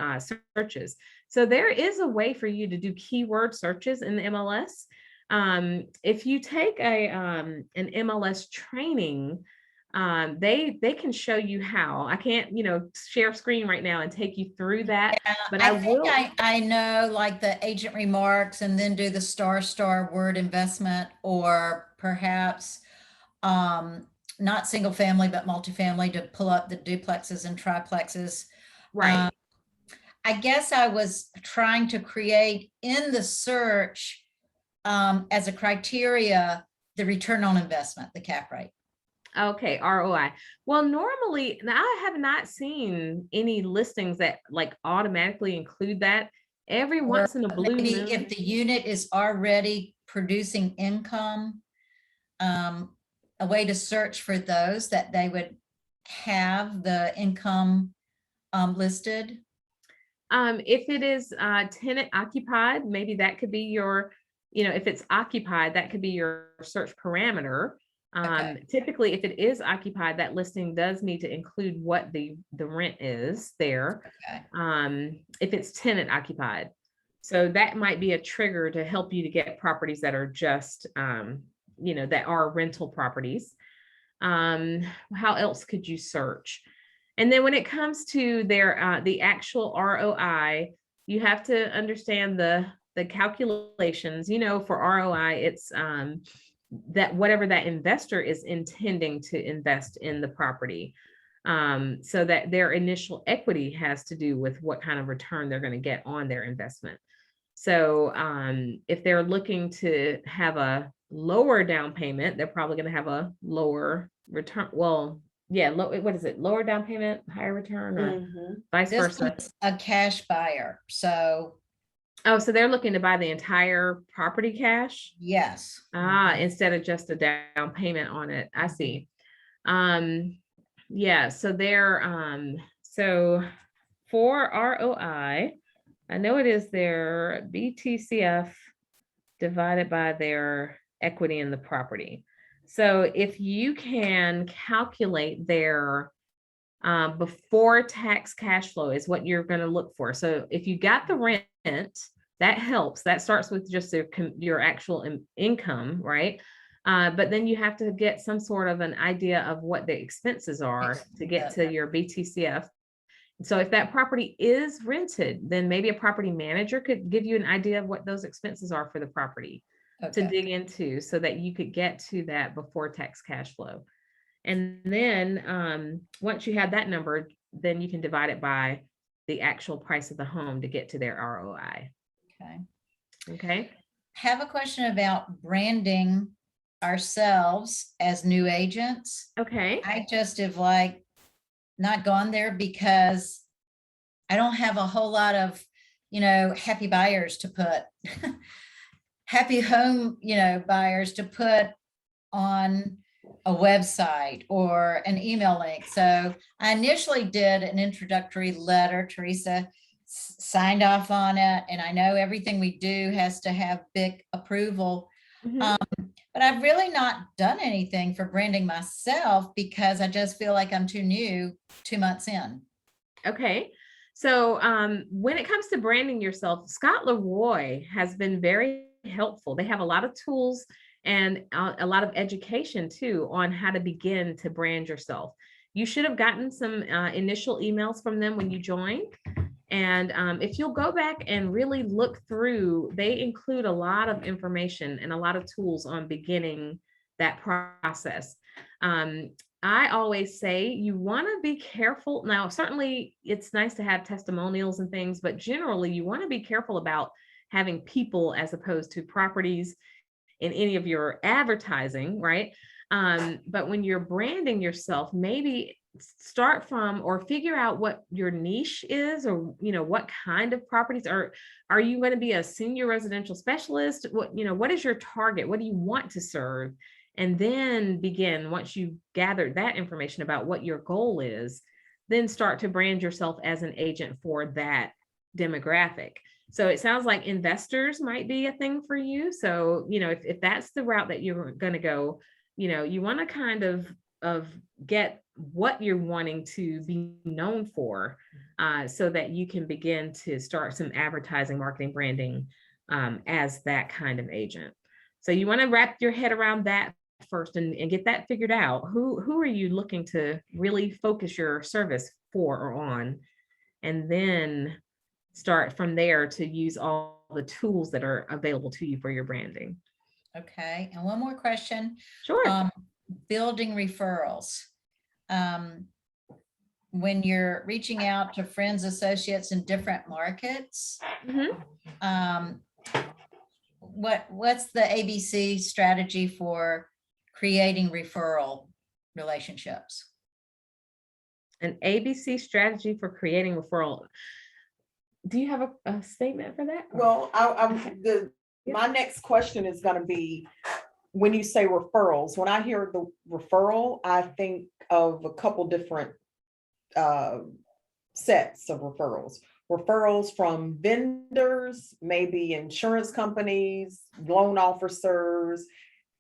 searches? So there is a way for you to do keyword searches in the MLS. If you take an MLS training, they can show you how. I can't, share screen right now and take you through that, but I think will. I know like the agent remarks and then do the star word investment, or perhaps not single family, but multifamily to pull up the duplexes and triplexes. Right. I guess I was trying to create in the search as a criteria, the return on investment, the cap rate. Okay, ROI. Well, normally, now I have not seen any listings that like automatically include that. Every once in a blue Maybe moon. if the unit is already producing income, a way to search for those that they would have the income listed. If it is tenant occupied, maybe that could be your, if it's occupied, that could be your search parameter. Okay. Typically, if it is occupied, that listing does need to include what the rent is there. Okay. If it's tenant occupied. So that might be a trigger to help you to get properties that are just, that are rental properties. How else could you search? And then when it comes to their the actual ROI, you have to understand the calculations. For ROI, it's that whatever that investor is intending to invest in the property. So that their initial equity has to do with what kind of return they're going to get on their investment. So if they're looking to have a lower down payment, they're probably going to have a lower return. Well, yeah, what is it? Lower down payment, higher return, or vice This versa? one's a cash buyer. So Oh, so they're looking to buy the entire property cash? yes. Instead of just a down payment on it. I see. Yeah, so so for ROI, I know it is their BTCF divided by their equity in the property. So if you can calculate their before tax cash flow is what you're going to look for. So if you got the rent, that helps. That starts with just your actual income, right? But then you have to get some sort of an idea of what the expenses are to get to your BTCF. So if that property is rented, then maybe a property manager could give you an idea of what those expenses are for the property to dig into, so that you could get to that before tax cash flow. And then once you have that number, then you can divide it by the actual price of the home to get to their ROI. Okay. Have a question about branding ourselves as new agents. Okay. I just have not gone there because I don't have a whole lot of, happy buyers to put, happy home, buyers to put on a website or an email link. So I initially did an introductory letter. Teresa signed off on it, and I know everything we do has to have big approval. But I've really not done anything for branding myself because I just feel like I'm too new 2 months in. Okay. So when it comes to branding yourself, Scott Leroy has been very helpful. They have a lot of tools and a lot of education too on how to begin to brand yourself. You should have gotten some initial emails from them when you joined. And if you'll go back and really look through, they include a lot of information and a lot of tools on beginning that process. I always say you want to be careful. Now, certainly it's nice to have testimonials and things, but generally you want to be careful about having people as opposed to properties in any of your advertising, right? But when you're branding yourself, maybe start from or figure out what your niche is, or what kind of properties are you going to be a senior residential specialist? What is your target? What do you want to serve? And then begin, once you've gathered that information about what your goal is, then start to brand yourself as an agent for that demographic. So it sounds like investors might be a thing for you. So, if that's the route that you're going to go, you want to kind of get what you're wanting to be known for, so that you can begin to start some advertising, marketing, branding, as that kind of agent. So you want to wrap your head around that first and get that figured out. Who are you looking to really focus your service for or on? And then start from there to use all the tools that are available to you for your branding. Okay, and one more question. Sure. Building referrals. When you're reaching out to friends, associates in different markets, Mhm. what's the ABC strategy for creating referral relationships? An ABC strategy for creating referral. Do you have a statement for that? Well, my next question is gonna be, when you say referrals, when I hear the referral, I think of a couple different sets of referrals. Referrals from vendors, maybe insurance companies, loan officers.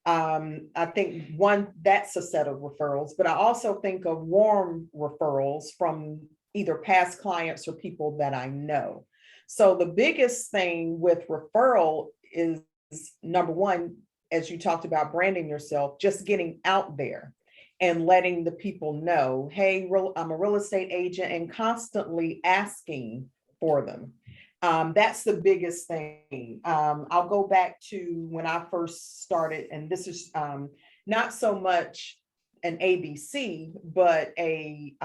I think that's a set of referrals, but I also think of warm referrals from either past clients or people that I know. So the biggest thing with referral is, number one, as you talked about branding yourself, just getting out there and letting the people know, hey, I'm a real estate agent, and constantly asking for them. That's the biggest thing. I'll go back to when I first started, and this is not so much an ABC, but a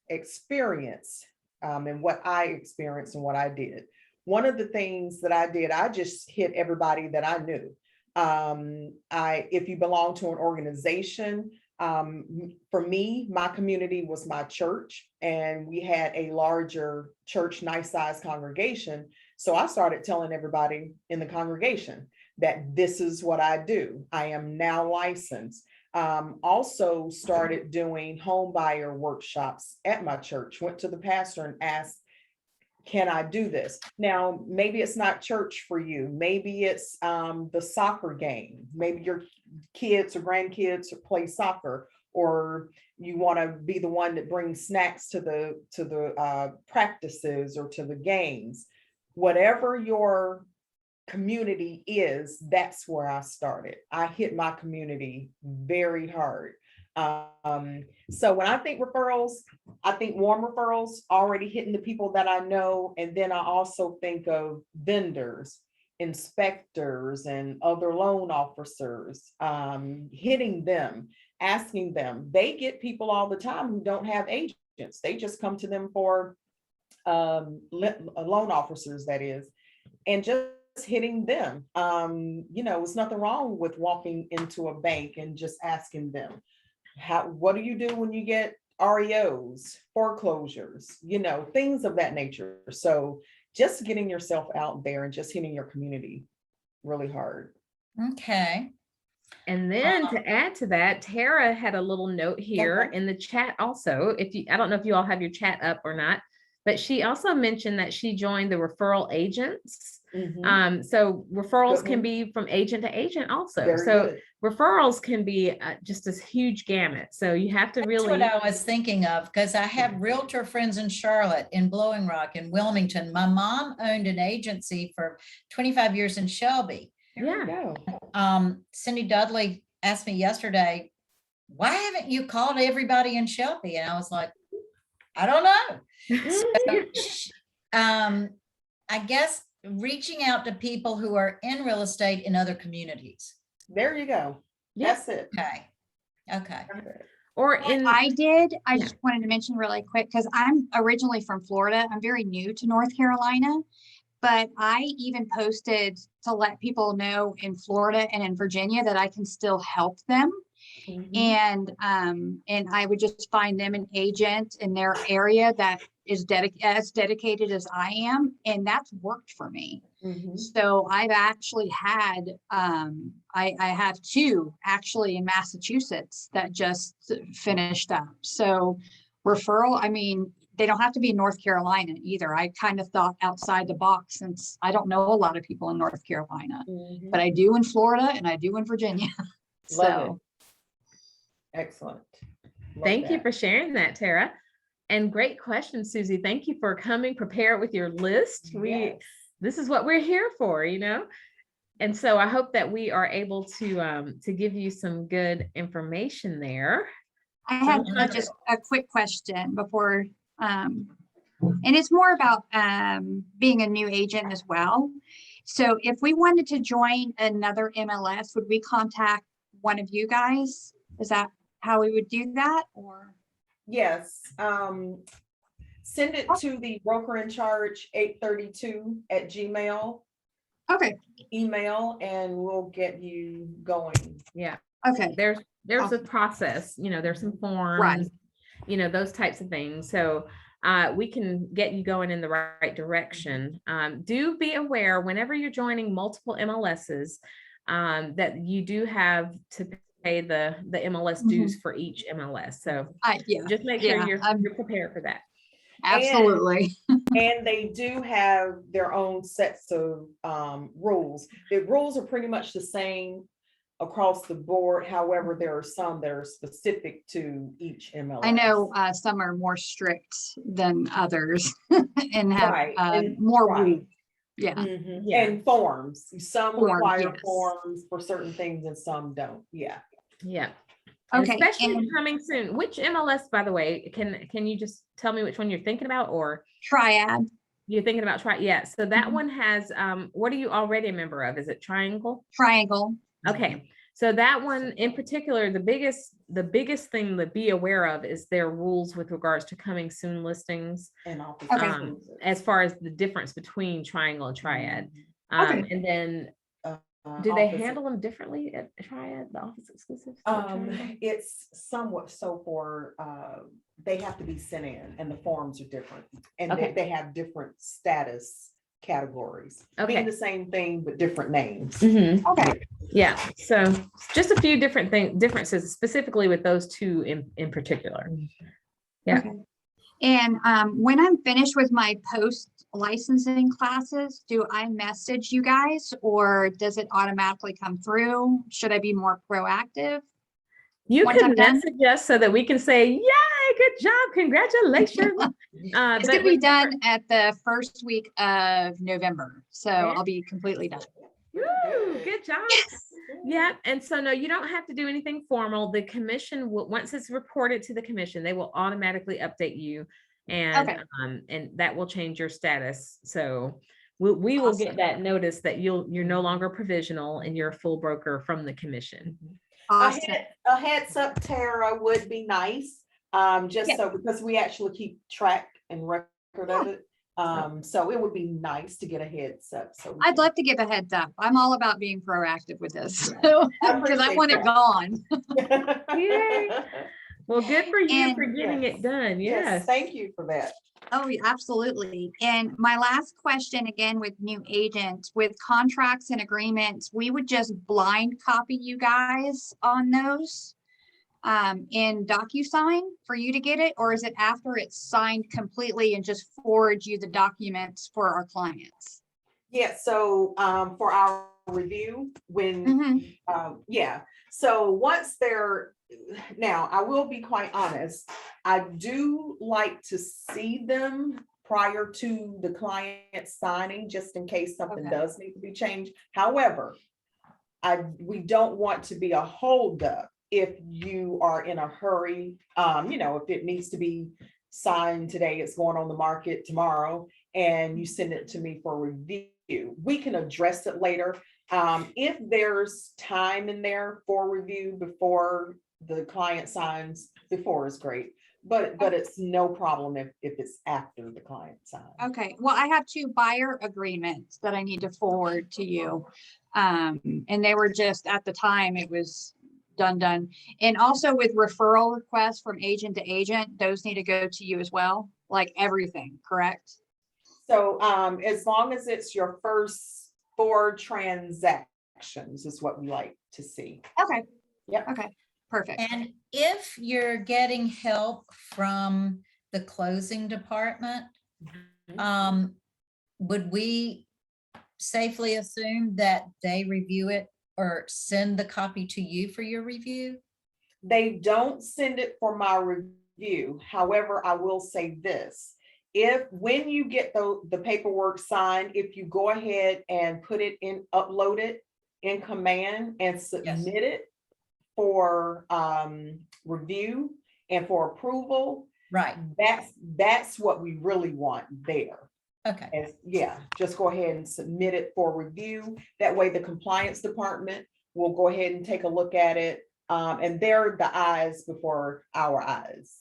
experience, and what I experienced and what I did. One of the things that I did, I just hit everybody that I knew. If you belong to an organization, for me, my community was my church, and we had a larger church, nice sized congregation. So I started telling everybody in the congregation that this is what I do. I am now licensed. Also started doing home buyer workshops at my church, went to the pastor and asked, can I do this? Now, maybe it's not church for you. Maybe it's the soccer game. Maybe your kids or grandkids play soccer, or you want to be the one that brings snacks to the practices or to the games. Whatever your community is, that's where I started. I hit my community very hard. So when I think referrals, I think warm referrals, already hitting the people that I know. And then I also think of vendors, inspectors, and other loan officers, hitting them, asking them. They get people all the time who don't have agents. They just come to them for loan officers, that is, and just hitting them. It's nothing wrong with walking into a bank and just asking them, what do you do when you get REOs, foreclosures, things of that nature. So just getting yourself out there and just hitting your community really hard. Okay. And then to add to that, Tara had a little note here in the chat also. I don't know if you all have your chat up or not, but she also mentioned that she joined the referral agents. So referrals can be from agent to agent also. Very good. Referrals can be just this huge gamut. So you have to really. That's what I was thinking of, because I have realtor friends in Charlotte, in Blowing Rock, in Wilmington. My mom owned an agency for 25 years in Shelby. Yeah. Cindy Dudley asked me yesterday, why haven't you called everybody in Shelby? And I was like, I don't know. So, I guess reaching out to people who are in real estate in other communities. There you go. Yeah. That's it. Okay. Or What in I did, I Yeah. just wanted to mention really quick, because I'm originally from Florida. I'm very new to North Carolina, but I even posted to let people know in Florida and in Virginia that I can still help them. And I would just find them an agent in their area that is as dedicated as I am, and that's worked for me. So I've actually had I have two actually in Massachusetts that just finished up. So referral, I mean, they don't have to be in North Carolina either. I kind of thought outside the box since I don't know a lot of people in North Carolina, Mhm. but I do in Florida and I do in Virginia. Love So, Excellent. Love Thank you that. for sharing that, Tara. And great question, Susie. Thank you for coming prepared with your list. Yes. This is what we're here for, you know? And so I hope that we are able to give you some good information there. I had Okay. just a quick question before, and it's more about being a new agent as well. So if we wanted to join another MLS, would we contact one of you guys? Is that how we would do that, or? Yes, send it to the broker in charge 832@gmail Okay, email, and we'll get you going. Yeah, okay, there's a process, you know, there's some forms, you know, those types of things. So we can get you going in the right direction. Do be aware whenever you're joining multiple MLSs that you do have to pay the MLS dues for each MLS. So yeah, just make sure yeah, you're prepared for that. absolutely. And they do have their own sets of rules. The rules are pretty much the same across the board. However, there are some that are specific to each MLS. I know some are more strict than others and have Right, and- more right. rules. Yeah, Mhm. Yeah. And forms. Some Forms, require yes. forms for certain things and some don't. Yeah. Yeah. And okay. especially And coming soon. Which MLS, by the way, can you just tell me which one you're thinking about, or Triad, you're thinking about try? Yeah. So that Mhm. one has what are you already a member of? Is it Triangle? Triangle. Okay. So that one in particular, the biggest thing to be aware of is their rules with regards to coming soon listings, And office Okay. exclusives. as far as the difference between Triangle and Triad. Okay. And then do they handle them differently at Triad, the office exclusives? to Triangle? It's somewhat so for, they have to be sent in and the forms are different. And Okay. they have different status categories. Okay. Mean the same thing, but different names. Mhm. Okay. Yeah, so just a few differences specifically with those two in particular. Yeah. Okay. And when I'm finished with my post licensing classes, do I message you guys or does it automatically come through? Should I be more proactive? You Once can I'm done? message us so that we can say, yay, good job, congratulations. It's But gonna be with done at the first week of November, so Yeah. I'll be completely done. Woo, good job. Yes. Yeah, and so no, you don't have to do anything formal. The commission will, once it's reported to the commission, they will automatically update you, and Okay. and that will change your status. So we will get Awesome. that notice that you're no longer provisional and you're a full broker from the commission. Awesome. A heads up, Tara, would be nice. Just Yeah. so, because we actually keep track and record of it. So it would be nice to get a heads up. So we I'd can- love to give a heads up. I'm all about being proactive with this, so, because I appreciate want it that. gone. Yay. Well, good for you And- for getting Yes. it done. Yes, Yes. thank you for that. Oh, yeah, absolutely. And my last question, again, with new agents, with contracts and agreements, we would just blind copy you guys on those in DocuSign for you to get it, or is it after it's signed completely and just forward you the documents for our clients? Yeah, so for our review, when Mhm. yeah, so once they're, now I will be quite honest, I do like to see them prior to the client signing, just in case something Okay. does need to be changed. However, we don't want to be a holdup if you are in a hurry. If it needs to be signed today, it's going on the market tomorrow, and you send it to me for review. We can address it later. If there's time in there for review before the client signs, before is great, but it's no problem if it's after the client signs. Okay, well, I have 2 buyer agreements that I need to forward to you. And they were just, at the time, it was done. And also with referral requests from agent to agent, those need to go to you as well, like everything, correct? So as long as it's your first 4 transactions is what we like to see. Okay. Yep. Okay, perfect. And if you're getting help from the closing department. Mhm. Would we safely assume that they review it or send the copy to you for your review? They don't send it for my review. However, I will say this. When you get the paperwork signed, if you go ahead and put it in, upload it in Command and submit it for review and for approval, Right, that's what we really want there. okay, Yeah, just go ahead and submit it for review. That way the compliance department will go ahead and take a look at it. And they're the eyes before our eyes.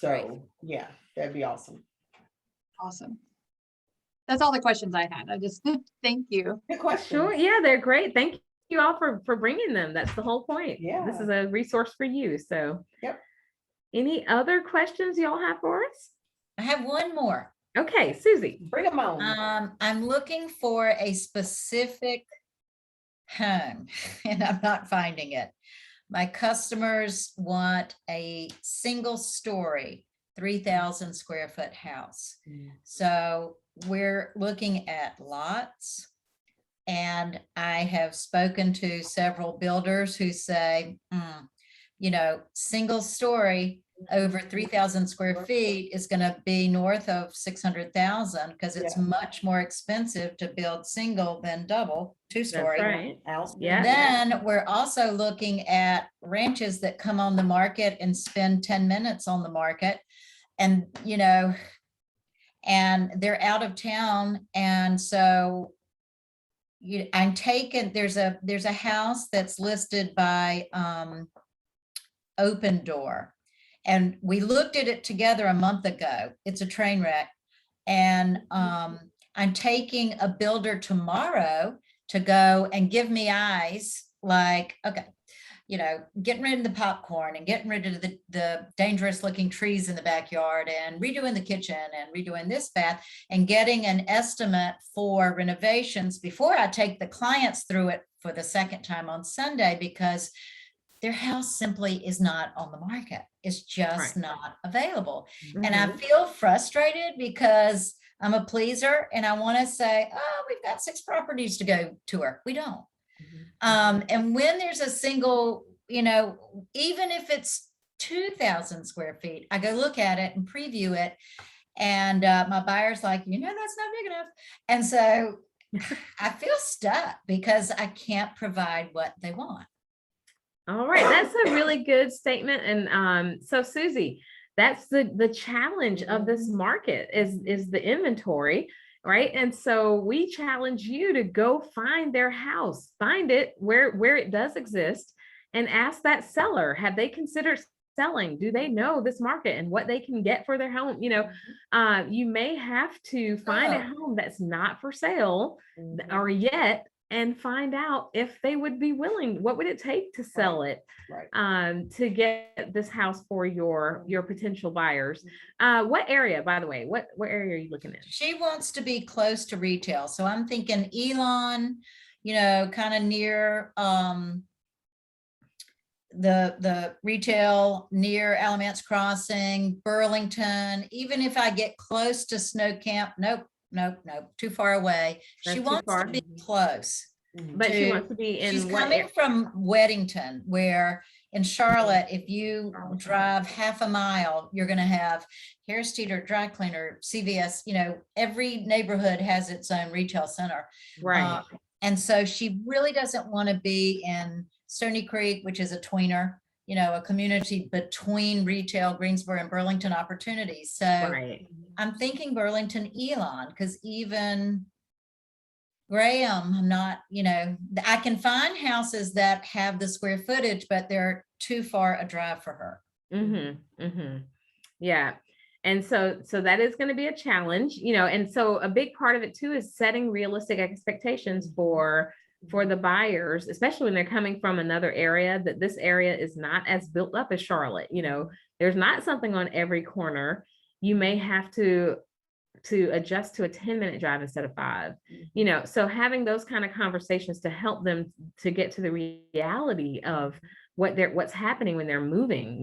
Great. So, yeah, that'd be awesome. Awesome. That's all the questions I had. I just, thank you. Good question. Sure, yeah, they're great. Thank you all for bringing them. That's the whole point. Yeah. This is a resource for you, so. Yep. Any other questions y'all have for us? I have one more. Okay, Susie. Bring them on. I'm looking for a specific home and I'm not finding it. My customers want a single story, 3,000 square foot house. So we're looking at lots. And I have spoken to several builders who say, single story over 3,000 square feet is going to be north of 600,000 because it's Yeah. much more expensive to build single than double, That's two-story. right. Out. Yeah. Then we're also looking at ranches that come on the market and spend 10 minutes on the market. And, and they're out of town. And so I'm taken, there's a house that's listed by Open Door. And we looked at it together a month ago. It's a train wreck. And I'm taking a builder tomorrow to go and give me eyes like, okay, getting rid of the popcorn and getting rid of the dangerous looking trees in the backyard and redoing the kitchen and redoing this bath and getting an estimate for renovations before I take the clients through it for the second time on Sunday, because their house simply is not on the market. It's just Right. not available. And I Mhm. feel frustrated because I'm a pleaser and I want to say, oh, we've got 6 properties to go tour. We don't. And when there's a single, even if it's 2,000 square feet, I go look at it and preview it. And my buyer's like, that's not big enough. And so I feel stuck because I can't provide what they want. All right, that's a really good statement. And so Susie, that's the challenge of this market is the inventory, right? And so we challenge you to go find their house, find it where it does exist, and ask that seller, have they considered selling? Do they know this market and what they can get for their home? You may have to find a home that's not for sale or yet, and find out if they would be willing, what would it take to sell it, to get this house for your potential buyers. What area, by the way, what area are you looking at? She wants to be close to retail. So I'm thinking Elon, kind of near the retail near Alamance Crossing, Burlington. Even if I get close to Snow Camp, nope, too far away. That's She too wants far. to be close. But she wants to be in She's what coming area? from Weddington, where in Charlotte, if you drive half a mile, you're going to have Harris Teeter, dry cleaner, CVS. Every neighborhood has its own retail center. Right. And so she really doesn't want to be in Stony Creek, which is a tweener, a community between retail, Greensboro and Burlington opportunities. So Right. I'm thinking Burlington, Elon, because even Graham, I'm not, I can find houses that have the square footage, but they're too far a drive for her. Yeah. And so that is going to be a challenge, and so a big part of it too is setting realistic expectations for the buyers, especially when they're coming from another area, that this area is not as built up as Charlotte. There's not something on every corner. You may have to adjust to a 10-minute drive instead of 5, so having those kind of conversations to help them to get to the reality of what's happening when they're moving,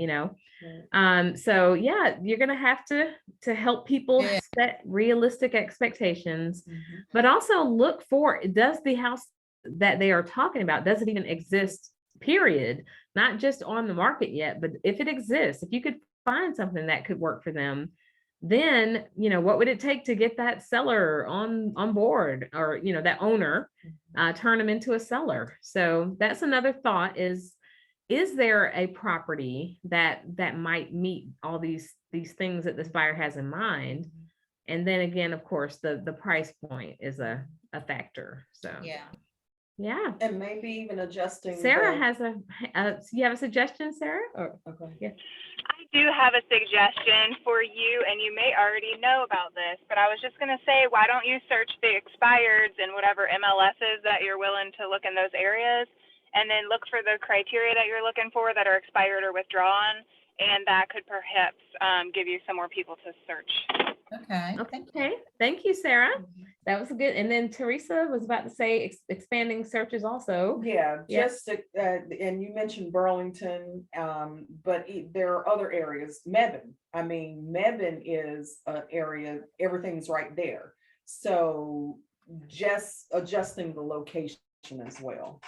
Right. So yeah, you're gonna have to help people Yeah. set realistic expectations, Mhm. but also look for, does the house that they are talking about, does it even exist, period? Not just on the market yet, but if it exists, if you could find something that could work for them, then what would it take to get that seller on board, or that owner, turn them into a seller? So that's another thought, is there a property that might meet all these things that this buyer has in mind? And then again, of course, the price point is a factor. So Yeah. yeah. And maybe even adjusting. Sarah the- has you have a suggestion, Sarah? Or Okay. yeah. I do have a suggestion for you, and you may already know about this, but I was just going to say, why don't you search the expireds and whatever MLSs that you're willing to look in those areas, and then look for the criteria that you're looking for that are expired or withdrawn, and that could perhaps give you some more people to search. Okay. Okay. Thank you, Sarah. That was good. And then Teresa was about to say expanding searches also. Yeah, Yeah. just, and you mentioned Burlington, but there are other areas, Mebane. I mean, Mebane is an area, everything's right there. So just adjusting the location as well.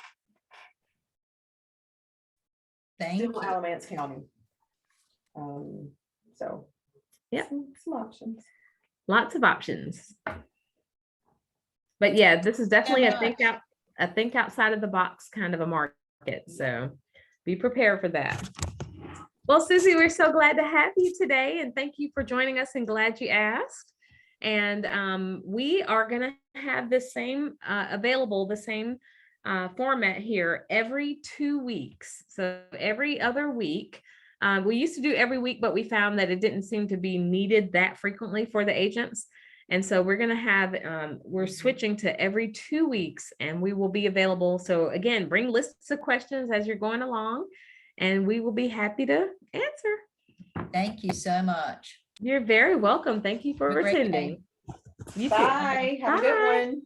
Thank Still you. Alamance County. So. Yeah. Some options. Lots of options. But yeah, this is definitely much. a think outside of the box kind of a market. So be prepared for that. Well, Susie, we're so glad to have you today, and thank you for joining us, and glad you asked. And we are going to have the same available, the same format here every 2 weeks. So every other week. We used to do every week, but we found that it didn't seem to be needed that frequently for the agents. And so we're going to have, we're switching to every 2 weeks, and we will be available. So again, bring lists of questions as you're going along, and we will be happy to answer. Thank you so much. You're very welcome. Thank you for Have a great day. attending. You too. Bye. Have a good Bye. one.